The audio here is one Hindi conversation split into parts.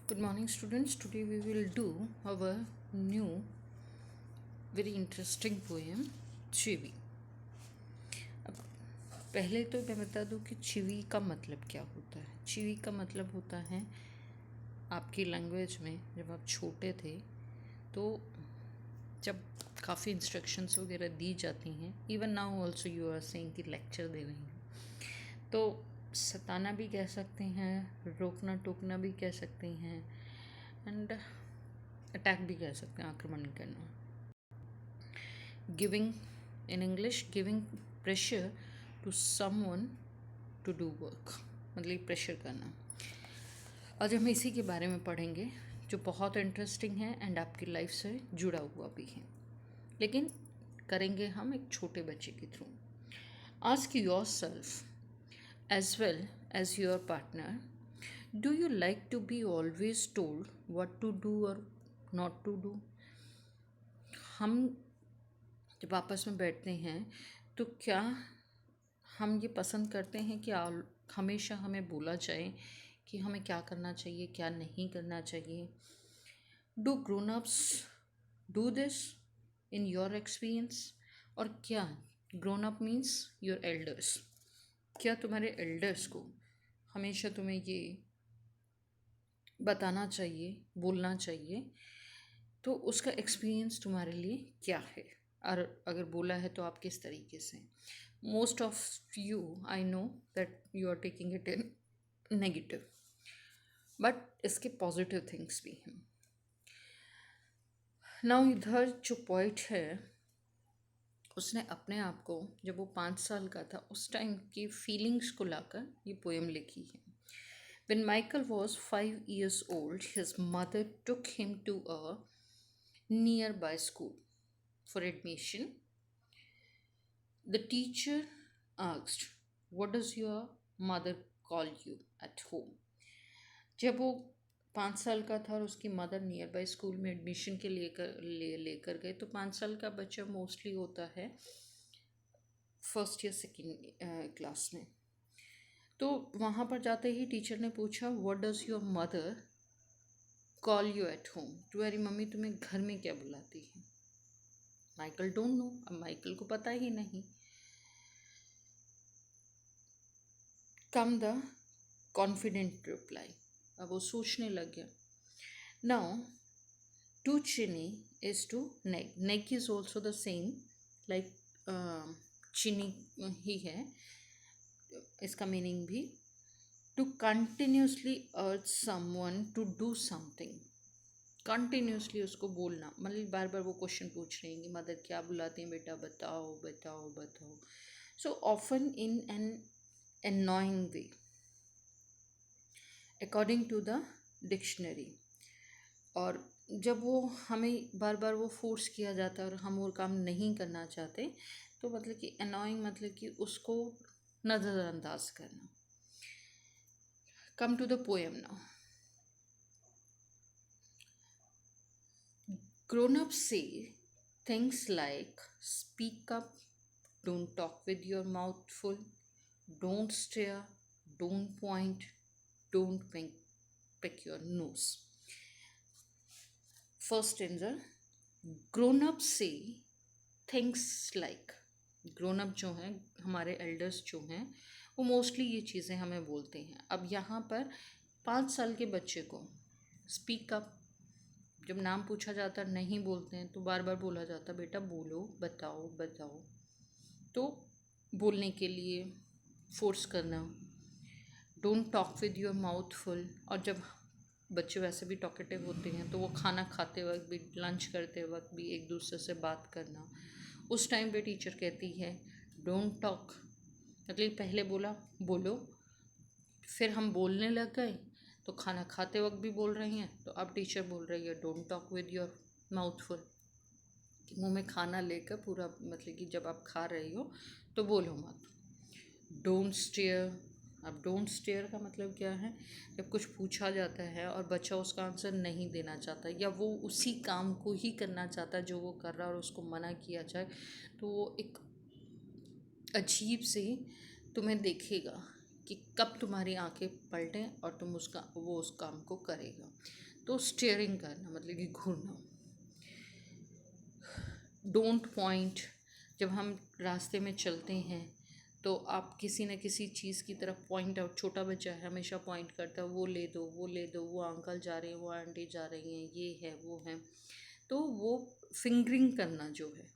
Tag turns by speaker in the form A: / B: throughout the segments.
A: Good morning, students. Today we will do our new, very interesting poem, चिवी. अब पहले तो मैं बता दूं कि चिवी का मतलब क्या होता है. चिवी का मतलब होता है आपकी लैंग्वेज में जब आप छोटे थे तो जब काफ़ी इंस्ट्रक्शंस वगैरह दी जाती हैं, even now also you are saying कि लेक्चर दे रही हैं, तो सताना भी कह सकते हैं, रोकना टोकना भी कह सकते हैं, एंड अटैक भी कह सकते हैं, आक्रमण करना. Giving in English, giving pressure to someone to do work, मतलब प्रेशर करना. आज हम इसी के बारे में पढ़ेंगे जो बहुत इंटरेस्टिंग है एंड आपकी लाइफ से जुड़ा हुआ भी है, लेकिन करेंगे हम एक छोटे बच्चे के through. Ask yourself as well as your partner, do you like to be always told what to do और नॉट टू डू. हम जब आपस में बैठते हैं तो क्या हम ये पसंद करते हैं कि हमेशा हमें बोला जाए कि हमें क्या करना चाहिए, क्या नहीं करना चाहिए. Do grown ups do this in your experience. और क्या grown up means your elders, क्या तुम्हारे एल्डर्स को हमेशा तुम्हें ये बताना चाहिए, बोलना चाहिए, तो उसका एक्सपीरियंस तुम्हारे लिए क्या है, और अगर बोला है तो आप किस तरीके से. Most of you, I know that you are taking it in negative, but इसके पॉजिटिव थिंग्स भी हैं. नाउ इधर जो पोइट है उसने अपने आप को, जब वो 5 साल का था उस टाइम की फीलिंग्स को लाकर ये पोएम लिखी है. When Michael was 5 years old, his mother took him to a nearby school for admission. The teacher asked, "What does your mother call you at home?" जब वो 5 साल का था और उसकी मदर नियर बाय स्कूल में एडमिशन के लेकर गए, तो 5 साल का बच्चा मोस्टली होता है फर्स्ट या सेकेंड क्लास में. तो वहाँ पर जाते ही टीचर ने पूछा, what does your mother call you at home. तुम्हारी मम्मी तुम्हें घर में क्या बुलाती है. माइकल डोंट नो, अब माइकल को पता ही नहीं. कम द कॉन्फिडेंट रिप्लाई, अब वो सोचने लग गया. Now to chivvy is to nag. Nag is also the same like chivvy ही है, इसका मीनिंग भी to continuously urge someone to do something. Continuously उसको बोलना, मतलब बार बार वो क्वेश्चन पूछ रही हैं कि मदर क्या बुलाती हैं, बेटा बताओ बताओ बताओ. So often in an annoying way according to the dictionary. और जब वो हमें बार बार वो फोर्स किया जाता है और हम वो काम नहीं करना चाहते, तो मतलब कि एनॉइंग मतलब कि उसको नज़रअंदाज करना. Come to the poem now. Grown-ups say things like speak up, don't talk with your mouth full, don't stare, don't point, don't pick your nose. First stanza. Grown-ups say things like. Grown up जो हैं, हमारे एल्डर्स जो हैं, वो मोस्टली ये चीज़ें हमें बोलते हैं. अब यहाँ पर 5 साल के बच्चे को स्पीक अप, जब नाम पूछा जाता नहीं बोलते हैं तो बार बार बोला जाता बेटा बोलो बताओ बताओ. तो बोलने के लिए फोर्स करना. Don't talk with your mouth full, और जब बच्चे वैसे भी टॉकेटिव होते हैं तो वो खाना खाते वक्त भी, लंच करते वक्त भी एक दूसरे से बात करना. उस टाइम पे टीचर कहती है डोंट टॉक, मतलब पहले बोला बोलो, फिर हम बोलने लग गए तो खाना खाते वक्त भी बोल रही हैं, तो अब टीचर बोल रही है don't talk with your mouth full, कि मुँह में खाना लेकर पूरा, मतलब कि जब आप खा रही हो तो बोलो मत. Don't stare. अब डोंट स्टेयर का मतलब क्या है, जब कुछ पूछा जाता है और बच्चा उसका आंसर नहीं देना चाहता या वो उसी काम को ही करना चाहता है जो वो कर रहा है और उसको मना किया जाए तो वो एक अजीब से तुम्हें देखेगा कि कब तुम्हारी आंखें पलटें और तुम वो उस काम को करेगा। तो स्टीयरिंग करना मतलब कि घूरना। Don't point. जब हम रास्ते में चलते हैं तो आप किसी न किसी चीज़ की तरफ पॉइंट आउट, छोटा बच्चा है हमेशा पॉइंट करता है, वो ले दो, वो ले दो, वो अंकल जा रहे हैं, वो आंटी जा रही हैं, ये है वो है। तो वो फिंगरिंग करना जो है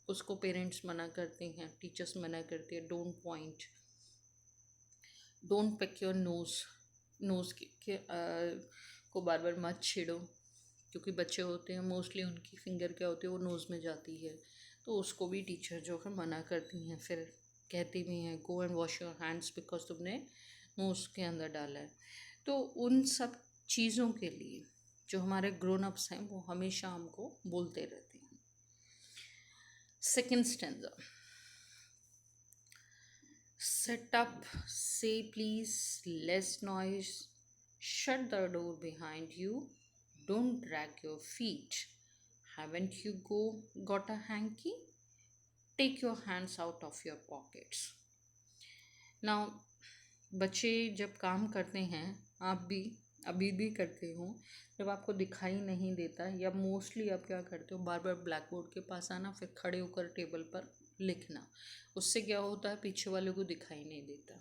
A: उसको पेरेंट्स मना करते हैं, टीचर्स मना करते हैं। Don't point. Don't pick your nose. Nose को बार बार मत छेड़ो, क्योंकि बच्चे होते हैं मोस्टली उनकी फिंगर क्या होती है वो नोज़ में जाती है, तो उसको भी टीचर जो है मना करती हैं। फिर कहती भी हैं go and wash your hands because तुमने नोज़ के अंदर डाला है। तो उन सब चीज़ों के लिए जो हमारे ग्रोन अप्स हैं वो हमेशा हमको बोलते रहते हैं। Second stanza. Set up, say please, less noise, shut the door behind you, don't drag your feet. Haven't you got a hanky? Take your hands out of your pockets. Now, बच्चे जब काम करते हैं, आप भी अभी भी करते हो, जब आपको दिखाई नहीं देता या मोस्टली आप क्या करते हो, बार बार ब्लैक बोर्ड के पास आना, फिर खड़े होकर टेबल पर लिखना। उससे क्या होता है, पीछे वाले को दिखाई नहीं देता।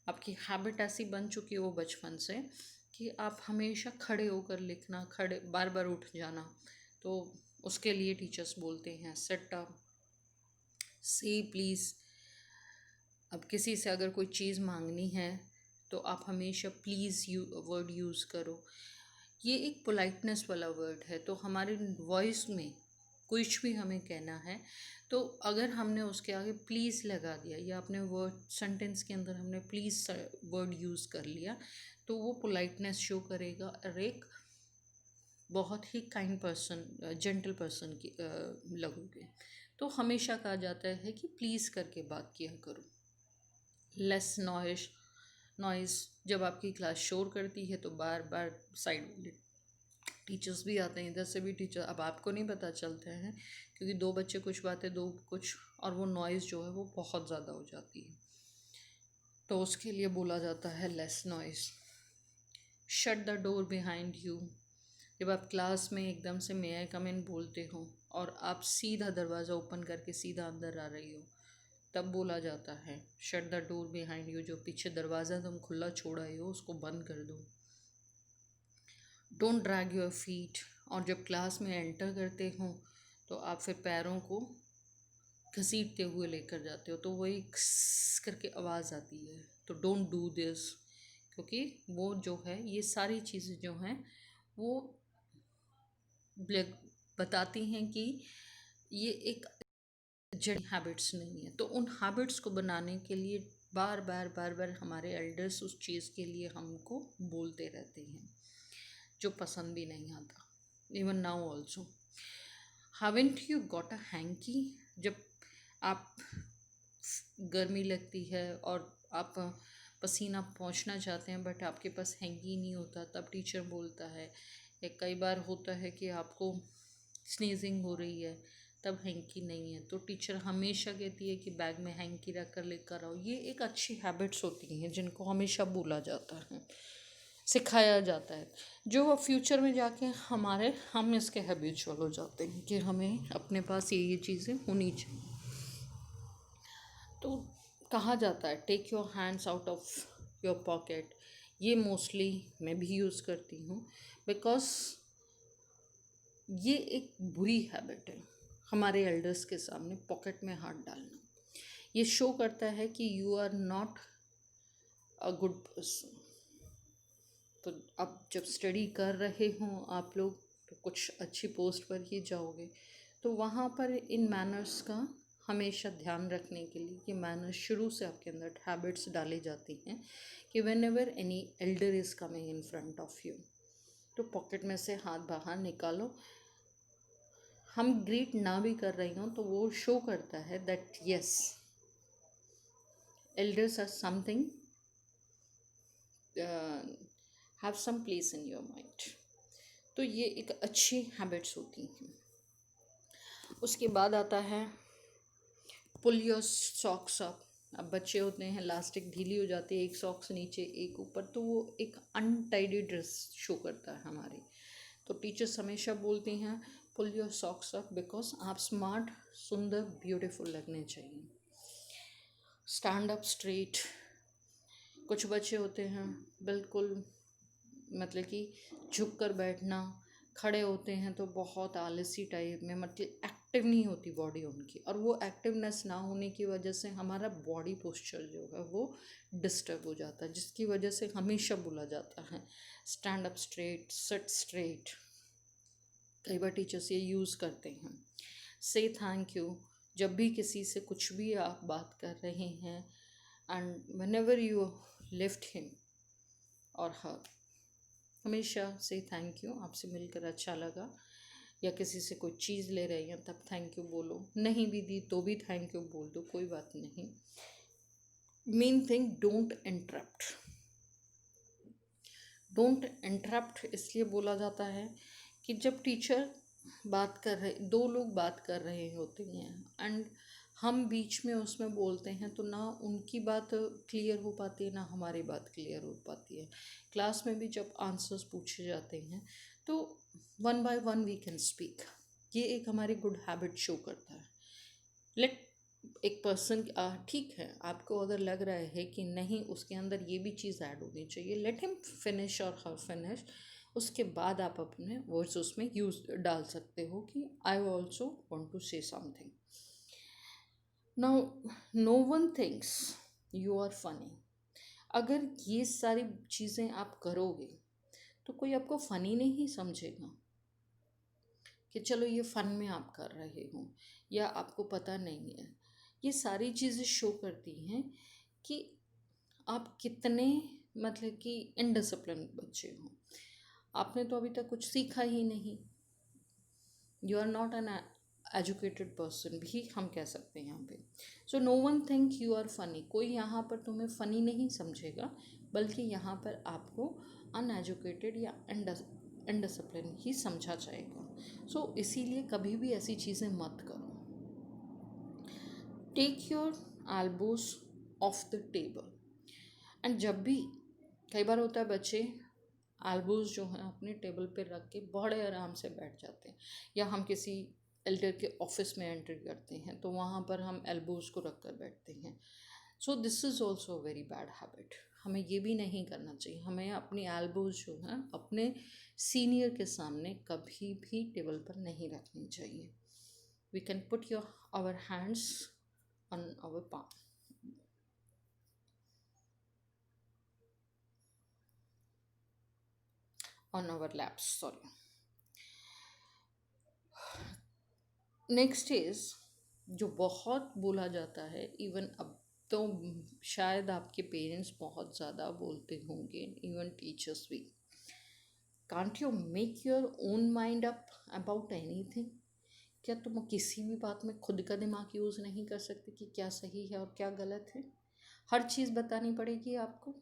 A: आपकी हैबिट ऐसी बन चुकी है वो बचपन से कि आप हमेशा खड़े होकर लिखना, खड़े बार बार उठ जाना। तो उसके लिए टीचर्स बोलते हैं सेट अप, से प्लीज़। अब किसी से अगर कोई चीज़ मांगनी है तो आप हमेशा प्लीज़ वर्ड यूज़ करो। ये एक पोलाइटनेस वाला वर्ड है। तो हमारे वॉइस में कुछ भी हमें कहना है तो अगर हमने उसके आगे प्लीज़ लगा दिया या अपने वर्ड सेंटेंस के अंदर हमने प्लीज़ वर्ड यूज़ कर लिया तो वो पोलाइटनेस शो करेगा और एक बहुत ही काइंड पर्सन, जेंटल पर्सन की लगोगे। तो हमेशा कहा जाता है कि प्लीज़ करके बात किया करो। Less noise. जब आपकी क्लास शोर करती है तो बार बार साइड वाले टीचर्स भी आते हैं, इधर से भी टीचर, अब आपको नहीं पता चलते हैं क्योंकि दो बच्चे कुछ बातें दो कुछ, और वो नॉइज़ जो है वो बहुत ज़्यादा हो जाती है। तो उसके लिए बोला जाता है less noise. Shut the door behind you. जब आप क्लास में एकदम से मे आई कम इन बोलते हो और आप सीधा दरवाज़ा ओपन करके सीधा अंदर आ रही हो, तब बोला जाता है shut the door behind you. जो पीछे दरवाज़ा तुम खुला छोड़ आए हो उसको बंद कर दो। Don't drag your feet. और जब क्लास में एंटर करते हो तो आप फिर पैरों को घसीटते हुए लेकर जाते हो तो वही क्स करके आवाज़ आती है। तो डोंट डू दिस, क्योंकि वो जो है ये सारी चीज़ें जो हैं वो बताती हैं कि ये एक जड़ हैबिट्स नहीं है। तो उन हैबिट्स को बनाने के लिए बार बार बार बार हमारे एल्डर्स उस चीज़ के लिए हमको बोलते रहते हैं जो पसंद भी नहीं आता। Even now also. Haven't you got a hanky. जब आप गर्मी लगती है और आप पसीना पहुंचना चाहते हैं बट आपके पास हैंकी नहीं होता, तब टीचर बोलता है। या कई बार होता है कि आपको स्नीजिंग हो रही है तब हैंकी नहीं है, तो टीचर हमेशा कहती है कि बैग में हैंकी रख कर लेकर आओ। ये एक अच्छी हैबिट्स होती हैं जिनको हमेशा बोला जाता है, सिखाया जाता है, जो फ्यूचर में जाके हम इसके हैबिचुअल हो जाते हैं कि हमें अपने पास ये चीज़ें होनी चाहिए। तो कहा जाता है take your hands out of your pocket. ये मोस्टली मैं भी यूज़ करती हूँ बिकॉज ये एक बुरी हैबिट है हमारे एल्डर्स के सामने पॉकेट में हाथ डालना। ये शो करता है कि you are not a good person. तो अब जब स्टडी कर रहे हों आप लोग तो कुछ अच्छी पोस्ट पर ही जाओगे, तो वहाँ पर इन मैनर्स का हमेशा ध्यान रखने के लिए कि मैनर्स शुरू से आपके अंदर हैबिट्स डाली जाती हैं कि when ever any Elder is coming in front of you तो पॉकेट में से हाथ बाहर निकालो। हम ग्रीट ना भी कर रही हों तो वो शो करता है that yes elders are something, have some place in your mind. तो ये एक अच्छी हैबिट्स होती हैं। उसके बाद आता है पुल योर सॉक्स अप। अब बच्चे होते हैं, इलास्टिक ढीली हो जाती है, एक सॉक्स नीचे एक ऊपर, तो वो एक अनटाइडी ड्रेस शो करता है हमारी। तो टीचर्स हमेशा बोलती हैं pull your socks up, because आप स्मार्ट, सुंदर, ब्यूटीफुल लगने चाहिए। Stand up straight. कुछ बच्चे होते हैं बिल्कुल मतलब कि झुक कर बैठना, खड़े होते हैं तो बहुत आलसी टाइप में, मतलब एक्टिव नहीं होती बॉडी उनकी, और वो एक्टिवनेस ना होने की वजह से हमारा बॉडी पोस्चर जो है वो डिस्टर्ब हो जाता है, जिसकी वजह से हमेशा बोला जाता है stand up straight, seat straight. कई बार टीचर्स ये यूज़ करते हैं। से थैंक यू। जब भी किसी से कुछ भी आप बात कर रहे हैं, and when ever you lift him और हर, हमेशा से थैंक यू, आपसे मिलकर अच्छा लगा। या किसी से कोई चीज़ ले रहे हैं तब थैंक यू बोलो, नहीं भी दी तो भी थैंक यू बोल दो, कोई बात नहीं। Main thing, don't interrupt. Don't interrupt इसलिए बोला जाता है कि जब टीचर बात कर रहे, दो लोग बात कर रहे होते हैं एंड हम बीच में उसमें बोलते हैं, तो ना उनकी बात क्लियर हो पाती है ना हमारी बात क्लियर हो पाती है। क्लास में भी जब आंसर्स पूछे जाते हैं तो one by one we can speak, ये एक हमारी गुड हैबिट शो करता है। लेट एक पर्सन, ठीक है, आपको अगर लग रहा है कि नहीं उसके अंदर ये भी चीज़ ऐड होनी चाहिए, लेट हिम फिनिश और हर फिनिश। उसके बाद आप अपने वर्ड्स उसमें यूज डाल सकते हो कि I also want to say something. Now no one thinks you are funny. अगर ये सारी चीज़ें आप करोगे तो कोई आपको फ़नी नहीं समझेगा कि चलो ये फ़न में आप कर रहे हो या आपको पता नहीं है। ये सारी चीज़ें शो करती हैं कि आप कितने मतलब कि इनडिसिप्लिन बच्चे हो। आपने तो अभी तक कुछ सीखा ही नहीं, you are not an educated person भी हम कह सकते हैं यहाँ पे। So no one think you are funny. कोई यहाँ पर तुम्हें फ़नी नहीं समझेगा, बल्कि यहाँ पर आपको अनएजुकेटेड या इनडिसिप्लिन ही समझा जाएगा। सो इसीलिए कभी भी ऐसी चीज़ें मत करो। Take your elbows off the table. And जब भी, कई बार होता है बच्चे एल्बोज जो हैं अपने टेबल पे रख के बड़े आराम से बैठ जाते हैं, या हम किसी एल्डर के ऑफिस में एंट्री करते हैं तो वहाँ पर हम एल्बोज को रख कर बैठते हैं। So this is also very bad habit. हमें ये भी नहीं करना चाहिए। हमें अपनी एल्बोज जो हैं अपने सीनियर के सामने कभी भी टेबल पर नहीं रखनी चाहिए। We can put your our hands on our palm, on our laps, sorry. Next is, जो बहुत बोला जाता है, इवन अब तो शायद आपके पेरेंट्स बहुत ज़्यादा बोलते होंगे, इवन टीचर्स भी, can't you make your own mind up about anything. क्या तुम किसी भी बात में खुद का दिमाग यूज़ नहीं कर सकते कि क्या सही है और क्या गलत है? हर चीज़ बतानी पड़ेगी आपको।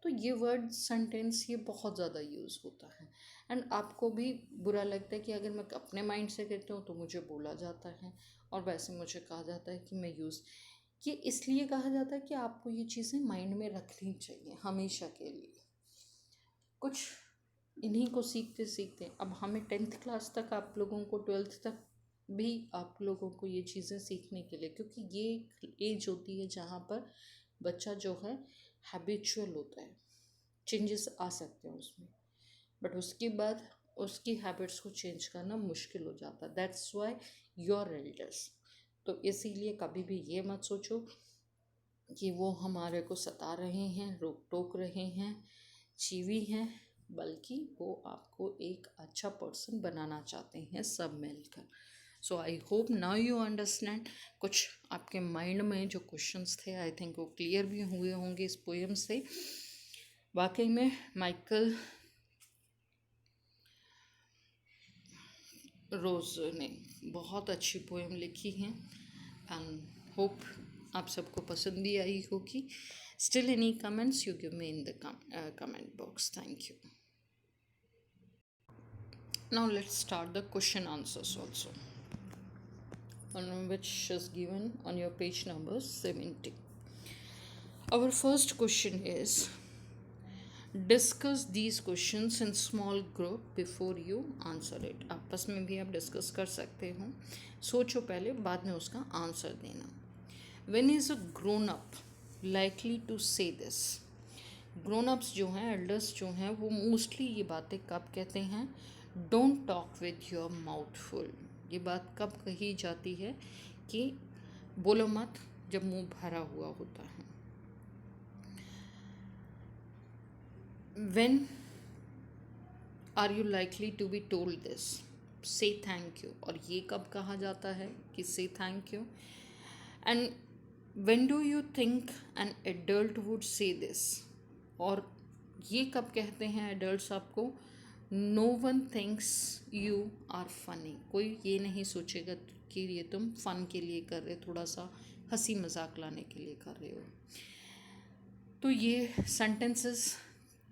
A: तो ये वर्ड सेंटेंस ये बहुत ज़्यादा यूज़ होता है, एंड आपको भी बुरा लगता है कि अगर मैं अपने माइंड से कहती हूँ तो मुझे बोला जाता है, और वैसे मुझे कहा जाता है कि मैं यूज़, ये इसलिए कहा जाता है कि आपको ये चीज़ें माइंड में रखनी चाहिए हमेशा के लिए। कुछ इन्हीं को सीखते सीखते, अब हमें 10th क्लास तक, आप लोगों को 12th तक भी आप लोगों को ये चीज़ें सीखने के लिए, क्योंकि ये एज होती है जहाँ पर बच्चा जो है हैबिचुअल होता है, चेंजेस आ सकते हैं उसमें, बट उसके बाद उसकी हैबिट्स को चेंज करना मुश्किल हो जाता है। That's why your elders. तो इसीलिए कभी भी ये मत सोचो कि वो हमारे को सता रहे हैं, रोक टोक रहे हैं, चीवी हैं, बल्कि वो आपको एक अच्छा पर्सन बनाना चाहते हैं सब मिलकर। So I hope now you understand. कुछ आपके माइंड में जो क्वेश्चंस थे, आई थिंक वो क्लियर भी हुए होंगे इस पोएम से। वाकई में माइकल रोज़ ने बहुत अच्छी पोएम लिखी हैं, एंड होप आप सबको पसंद भी आई होगी। Still any comments you give me in the comment box. Thank you. Now let's start the question answers also, on which is given on your page number 70. Our first question is, discuss these questions in small group before you answer it. आपस में भी आप डिस्कस कर सकते हो, सोचो पहले, बाद में उसका आंसर देना। When is a grown up likely to say this? Grown ups जो हैं, एल्डर्स जो हैं, वो मोस्टली ये बातें कब कहते हैं? Don't talk with your mouth full. ये बात कब कही जाती है? कि बोलो मत जब मुंह भरा हुआ होता है। When are you likely to be told this? Say thank you। और ये कब कहा जाता है कि say thank you? And when do you think an adult would say this? और ये कब कहते हैं adults आपको? No one thinks you are funny। कोई ये नहीं सोचेगा कि ये तुम फन के लिए कर रहे, थोड़ा सा हंसी मजाक लाने के लिए कर रहे हो। तो ये सेंटेंसेस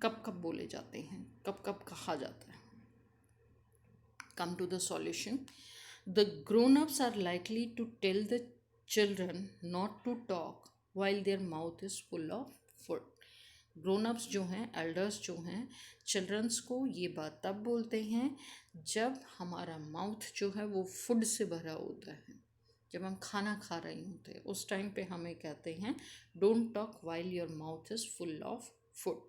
A: कब कब बोले जाते हैं, कब कब कहा जाता है? Come to the solution. The grown-ups are likely to tell the children not to talk while their mouth is full of food। Grown ups जो हैं, एल्डर्स जो हैं, चिल्ड्रंस को ये बात तब बोलते हैं जब हमारा माउथ जो है वो फूड से भरा होता है, जब हम खाना खा रहे होते हैं, उस टाइम पे हमें कहते हैं don't talk while your mouth is full of food.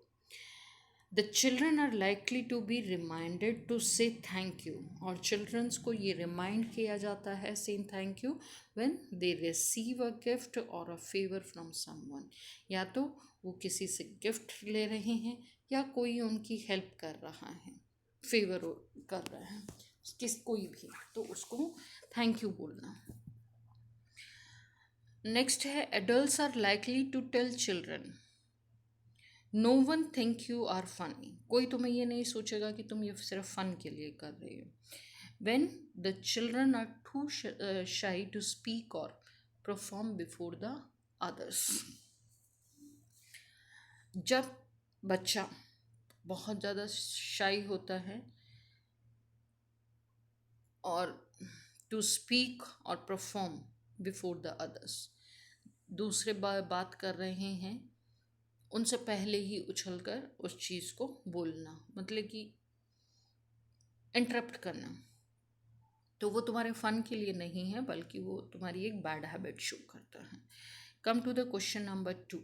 A: The children are likely to be reminded to say thank you. और चिल्ड्रंस को ये रिमाइंड किया जाता है saying thank you when they receive a gift और अ फेवर फ्रॉम समवन। या तो वो किसी से गिफ्ट ले रहे हैं या कोई उनकी हेल्प कर रहा है, फेवर कर रहा है, कोई भी, तो उसको थैंक यू बोलना। नेक्स्ट है, adults are likely to tell children no one think you are funny. कोई तुम्हें ये नहीं सोचेगा कि तुम ये सिर्फ फन के लिए कर रहे हो। When the children are too shy to speak और परफॉर्म बिफोर द अदर्स। जब बच्चा बहुत ज़्यादा शाई होता है और टू स्पीक और परफॉर्म बिफोर द अदर्स, दूसरे बात कर रहे हैं, उनसे पहले ही उछलकर उस चीज़ को बोलना, मतलब कि इंटरप्ट करना, तो वो तुम्हारे फन के लिए नहीं है, बल्कि वो तुम्हारी एक बैड हैबिट शो करता है। Come to the question number 2।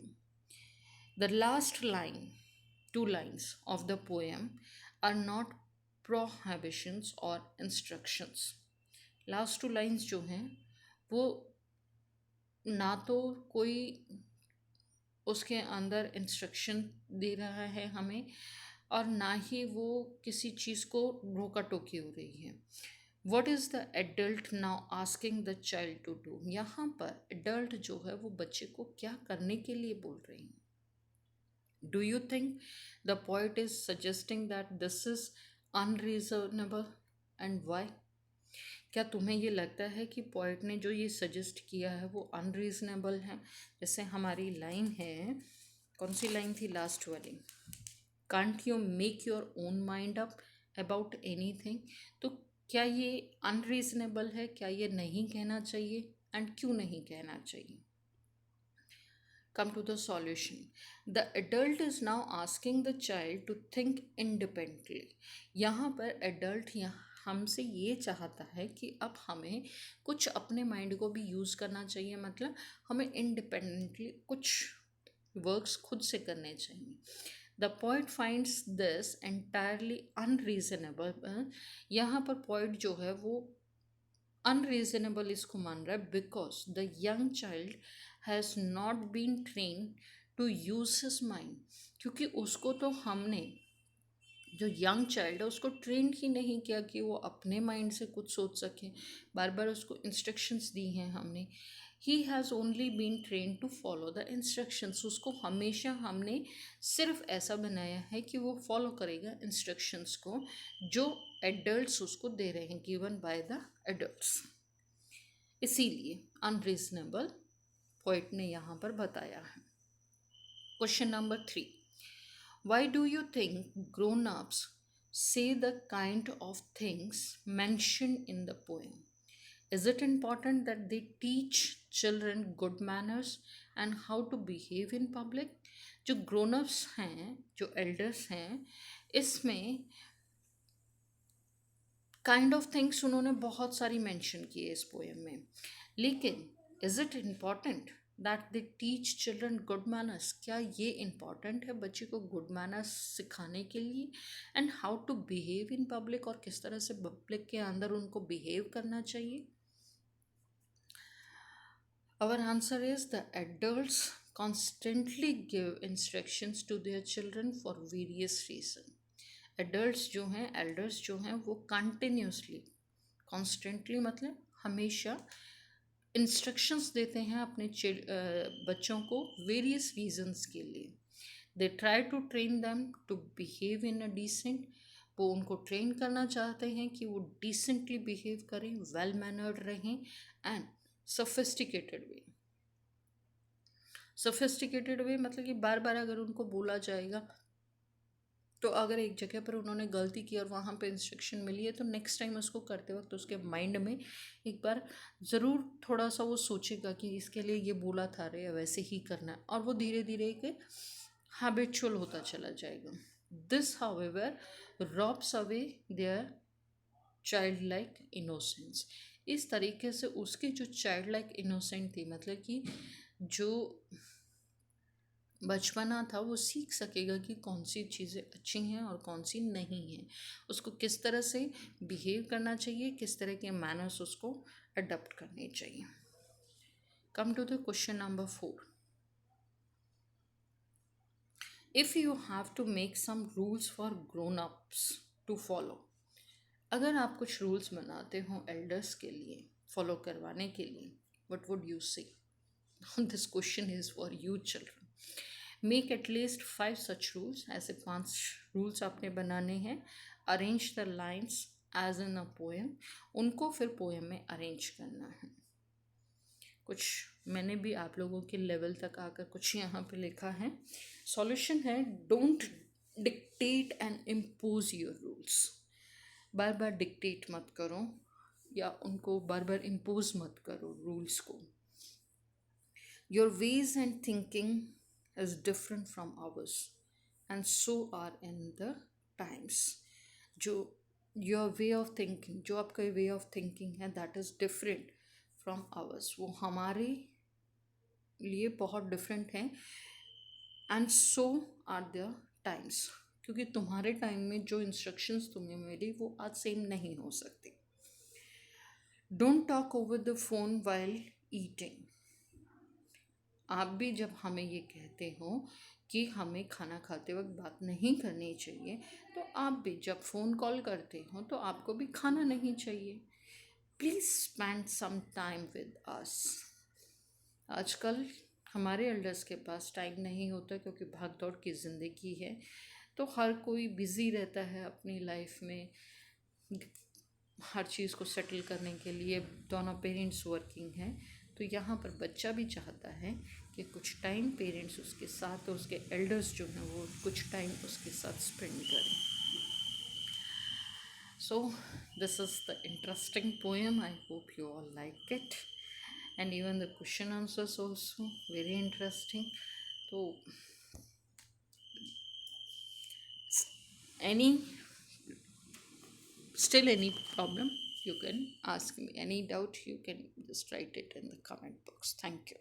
A: The last line, 2 lines of the poem are not prohibitions और इंस्ट्रक्शंस। लास्ट 2 लाइन्स जो हैं वो ना तो कोई उसके अंदर इंस्ट्रक्शन दे रहा है हमें, और ना ही वो किसी चीज़ को रोका टोकी हो रही है। What is the adult now asking the child to do? यहाँ पर एडल्ट जो है वो बच्चे को क्या करने के लिए बोल रही हैं? Do you think the poet is suggesting that this is unreasonable and why? क्या तुम्हें ये लगता है कि पोइट ने जो ये सजेस्ट किया है वो अनरीजनेबल है? जैसे हमारी लाइन है, कौन सी लाइन थी लास्ट वाली? Can't you make your own mind up about anything? तो क्या ये अनरीजनेबल है? क्या ये नहीं कहना चाहिए? एंड क्यों नहीं कहना चाहिए? Come to the solution. The adult is now asking the child to think independently। यहाँ पर adult हमसे ये चाहता है कि अब हमें कुछ अपने माइंड को भी यूज़ करना चाहिए, मतलब हमें इंडिपेंडेंटली कुछ वर्क्स खुद से करने चाहिए। The point finds this entirely unreasonable. यहाँ पर पॉइंट जो है वो अनरीजनेबल इसको मान रहा है, because the young child has not been train to use his mind. क्योंकि उसको तो हमने, जो यंग चाइल्ड है उसको ट्रेन ही नहीं किया कि वो अपने माइंड से कुछ सोच सके, बार बार उसको इंस्ट्रक्शंस दी हैं हमने। He has only been train to follow the instructions. उसको हमेशा हमने सिर्फ ऐसा बनाया है कि वो फॉलो करेगा इंस्ट्रक्शंस को जो एडल्ट्स उसको दे रहे हैं, गिवन बाय द एडल्ट्स। इसीलिए अनरीजनेबल पोइट ने यहाँ पर बताया है। Question number 3। Why do you think grown-ups say the kind of things mentioned in the poem? Is it important that they teach children good manners and how to behave in public? जो grown ups हैं, जो elders हैं, इसमें काइंड ऑफ थिंग्स उन्होंने बहुत सारी मेंशन की है इस पोएम में, लेकिन is it important that they teach children good manners? क्या ये इम्पॉर्टेंट है बच्चे को गुड मैनर्स सिखाने के लिए, and how to behave in public, और किस तरह से पब्लिक के अंदर उनको बिहेव करना चाहिए? Our answer is the adults constantly give instructions to their children for various reasons. Adults जो हैं, एल्डर्स जो हैं, वो कंटिन्यूसली, कॉन्स्टेंटली मतलब हमेशा इंस्ट्रक्शंस देते हैं अपने बच्चों को वेरियस रीजंस के लिए. They try to train them to behave in a decent. वो उनको ट्रेन करना चाहते हैं कि वो डिसेंटली बिहेव करें, वेल मैनर्ड रहें, and sophisticated way. Sophisticated way मतलब कि बार बार अगर उनको बोला जाएगा, तो अगर एक जगह पर उन्होंने गलती की और वहाँ पे इंस्ट्रक्शन मिली है, तो नेक्स्ट टाइम उसको करते वक्त उसके माइंड में एक बार ज़रूर थोड़ा सा वो सोचेगा कि इसके लिए ये बोला था रे, वैसे ही करना है, और वो धीरे धीरे एक हैबिचुअल होता चला जाएगा. This however robes away their child like innocence. इस तरीके से उसकी जो चाइल्ड लाइक इनोसेंट थी, मतलब कि जो बचपना था, वो सीख सकेगा कि कौन सी चीज़ें अच्छी हैं और कौन सी नहीं हैं, उसको किस तरह से बिहेव करना चाहिए, किस तरह के मैनर्स उसको अडॉप्ट करने चाहिए. Come to the question number 4. If you have to make some rules for grown ups to follow. अगर आप कुछ रूल्स बनाते हो एल्डर्स के लिए फॉलो करवाने के लिए, what would you say? This question is for you children. Make at least 5 such rules. ऐसे 5 रूल्स आपने बनाने हैं. Arrange the lines as in a poem. उनको फिर पोएम में अरेंज करना है. कुछ मैंने भी आप लोगों के लेवल तक आकर कुछ यहाँ पे लिखा है. सॉल्यूशन है, don't dictate and impose your rules. Bar bar dictate मत करो या उनको बार बार इम्पोज मत करो रूल्स को. Your ways and thinking is different from ours, and so are in the times. जो your way of thinking, जो आपका way of thinking है, that is different from ours. वो हमारे लिए बहुत different है. and so are the times. क्योंकि तुम्हारे टाइम में जो इंस्ट्रक्शंस तुम्हें मिली वो आज सेम नहीं हो सकती. Don't talk over the phone while eating. आप भी जब हमें ये कहते हो कि हमें खाना खाते वक्त बात नहीं करनी चाहिए, तो आप भी जब फ़ोन कॉल करते हो तो आपको भी खाना नहीं चाहिए. Please spend some time with us. आजकल हमारे एल्डर्स के पास टाइम नहीं होता क्योंकि भाग दौड़ की ज़िंदगी है, तो हर कोई बिज़ी रहता है अपनी लाइफ में. हर चीज़ को सेटल करने के लिए दोनों पेरेंट्स वर्किंग हैं, तो यहाँ पर बच्चा भी चाहता है कि कुछ टाइम पेरेंट्स उसके साथ, उसके एल्डर्स जो हैं वो कुछ टाइम उसके साथ स्पेंड करें. So this is the interesting poem. I hope you all like it, and even the question answers also very interesting. तो any still any problem, you can ask me. Any doubt, you can just write it in the comment box. Thank you.